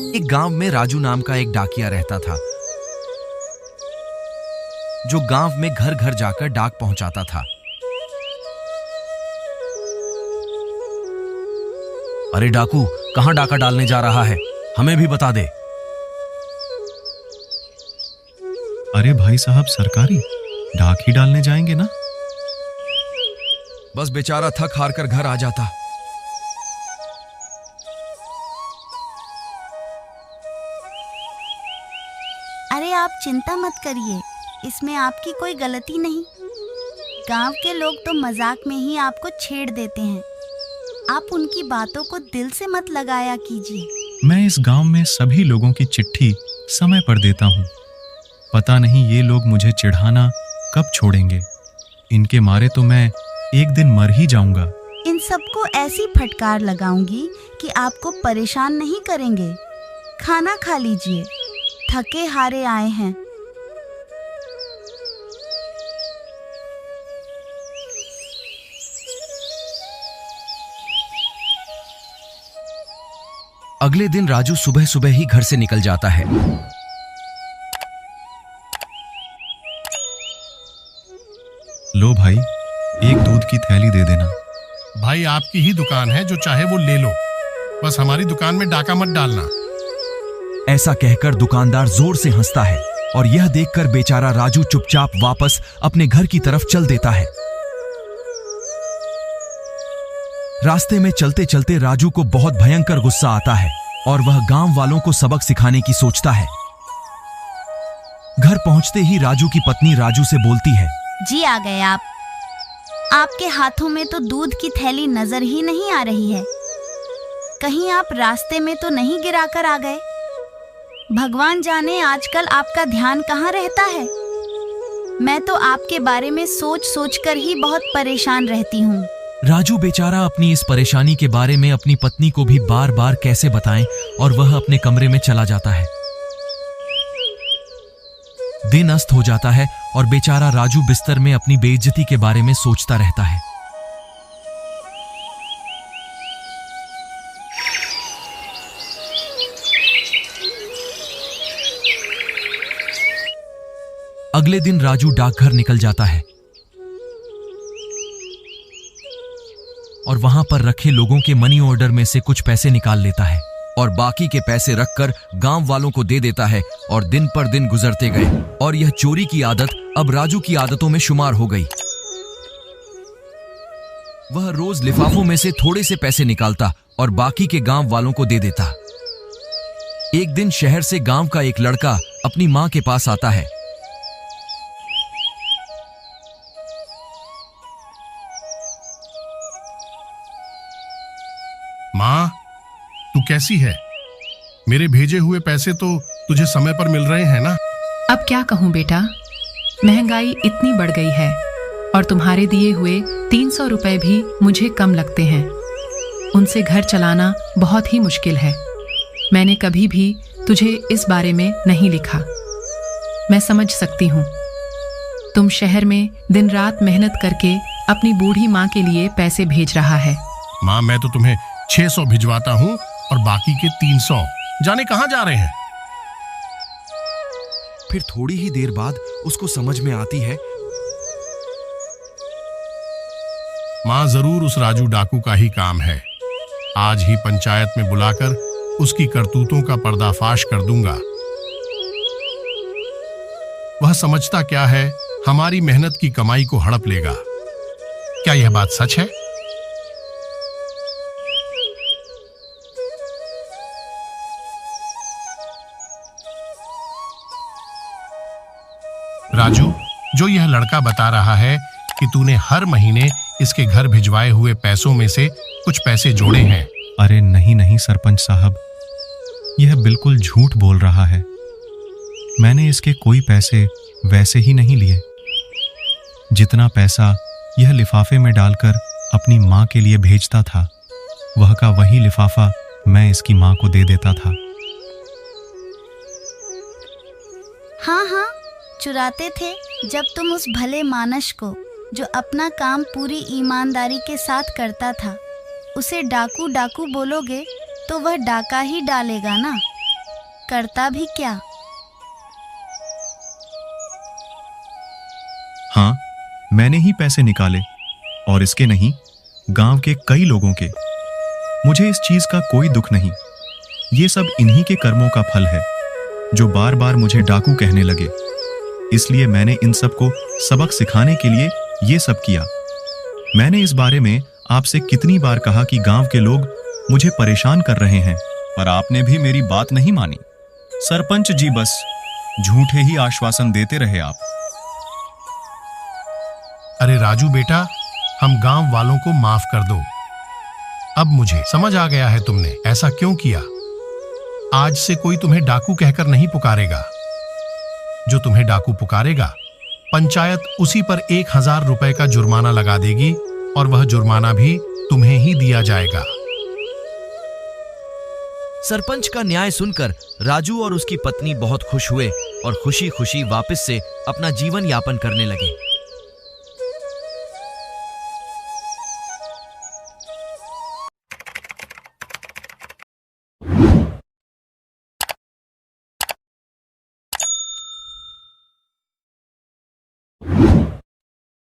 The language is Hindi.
एक गांव में राजू नाम का एक डाकिया रहता था, जो गांव में घर घर जाकर डाक पहुंचाता था। अरे डाकू, कहां डाका डालने जा रहा है? हमें भी बता दे। अरे भाई साहब, सरकारी डाक ही डालने जाएंगे ना। बस बेचारा थक हार कर घर आ जाता। अरे आप चिंता मत करिए, इसमें आपकी कोई गलती नहीं। गांव के लोग तो मजाक में ही आपको छेड़ देते हैं। आप उनकी बातों को दिल से मत लगाया कीजिए। मैं इस गांव में सभी लोगों की चिट्ठी समय पर देता हूँ। पता नहीं ये लोग मुझे चिढ़ाना कब छोड़ेंगे। इनके मारे तो मैं एक दिन मर ही जाऊंगा। इन सबको ऐसी फटकार लगाऊंगी कि आपको परेशान नहीं करेंगे। खाना खा लीजिए, थके हारे आए हैं। अगले दिन राजू सुबह सुबह ही घर से निकल जाता है। लो भाई, एक दूध की थैली दे देना। भाई आपकी ही दुकान है, जो चाहे वो ले लो, बस हमारी दुकान में डाका मत डालना। ऐसा कहकर दुकानदार जोर से हंसता है और यह देखकर बेचारा राजू चुपचाप वापस अपने घर की तरफ चल देता है। रास्ते में चलते चलते राजू को बहुत भयंकर गुस्सा आता है और वह गांव वालों को सबक सिखाने की सोचता है। घर पहुंचते ही राजू की पत्नी राजू से बोलती है, जी आ गए आप। आपके हाथों में तो दूध की थैली नजर ही नहीं आ रही है। कहीं आप रास्ते में तो नहीं गिराकर आ गए? भगवान जाने आजकल आपका ध्यान कहाँ रहता है। मैं तो आपके बारे में सोच सोच कर ही बहुत परेशान रहती हूँ। राजू बेचारा अपनी इस परेशानी के बारे में अपनी पत्नी को भी बार बार कैसे बताएं और वह अपने कमरे में चला जाता है। दिन अस्त हो जाता है और बेचारा राजू बिस्तर में अपनी बेइज्जती के बारे में सोचता रहता है। अगले दिन राजू डाकघर निकल जाता है और वहां पर रखे लोगों के मनी ऑर्डर में से कुछ पैसे निकाल लेता है और बाकी के पैसे रखकर गांव वालों को दे देता है। और दिन पर दिन गुजरते गए और यह चोरी की आदत अब राजू की आदतों में शुमार हो गई। वह रोज लिफाफों में से थोड़े से पैसे निकालता और बाकी के गांव वालों को दे देता। एक दिन शहर से गांव का एक लड़का अपनी मां के पास आता है। माँ, तू कैसी है? मेरे भेजे हुए पैसे तो तुझे समय पर मिल रहे हैं ना? अब क्या कहूँ बेटा, महंगाई इतनी बढ़ गई है और तुम्हारे दिए हुए 300 रुपए भी मुझे कम लगते हैं। उनसे घर चलाना बहुत ही मुश्किल है। मैंने कभी भी तुझे इस बारे में नहीं लिखा। मैं समझ सकती हूँ, तुम शहर में दिन रात मेहनत करके अपनी बूढ़ी माँ के लिए पैसे भेज रहा है। माँ, मैं तो तुम्हें 600 भिजवाता हूँ और बाकी के 300 जाने कहाँ जा रहे हैं। फिर थोड़ी ही देर बाद उसको समझ में आती है, माँ जरूर उस राजू डाकू का ही काम है। आज ही पंचायत में बुलाकर उसकी करतूतों का पर्दाफाश कर दूंगा। वह समझता क्या है, हमारी मेहनत की कमाई को हड़प लेगा। क्या यह बात सच है? राजू, जो यह लड़का बता रहा है कि तूने हर महीने इसके घर भिजवाए हुए पैसों में से कुछ पैसे जोड़े हैं। अरे नहीं नहीं सरपंच साहब, यह बिल्कुल झूठ बोल रहा है। मैंने इसके कोई पैसे वैसे ही नहीं लिए। जितना पैसा यह लिफाफे में डालकर अपनी माँ के लिए भेजता था, वह का वही लिफाफा मैं इसकी माँ को दे देता था। हाँ हाँ, चुराते थे जब तुम उस भले मानस को, जो अपना काम पूरी ईमानदारी के साथ करता था, उसे डाकू डाकू बोलोगे तो वह डाका ही डालेगा ना, करता भी क्या। हाँ, मैंने ही पैसे निकाले, और इसके नहीं, गांव के कई लोगों के। मुझे इस चीज का कोई दुख नहीं। ये सब इन्हीं के कर्मों का फल है, जो बार बार मुझे डाकू कहने लगे। इसलिए मैंने इन सबको सबक सिखाने के लिए ये सब किया। मैंने इस बारे में आपसे कितनी बार कहा कि गांव के लोग मुझे परेशान कर रहे हैं, पर आपने भी मेरी बात नहीं मानी। सरपंच जी, बस झूठे ही आश्वासन देते रहे आप। अरे राजू बेटा, हम गांव वालों को माफ कर दो। अब मुझे समझ आ गया है तुमने ऐसा क्यों किया। आज से कोई तुम्हें डाकू कहकर नहीं पुकारेगा। जो तुम्हें डाकू पुकारेगा, पंचायत उसी पर 1000 रुपए का जुर्माना लगा देगी, और वह जुर्माना भी तुम्हें ही दिया जाएगा। सरपंच का न्याय सुनकर राजू और उसकी पत्नी बहुत खुश हुए और खुशी खुशी वापस से अपना जीवन यापन करने लगे।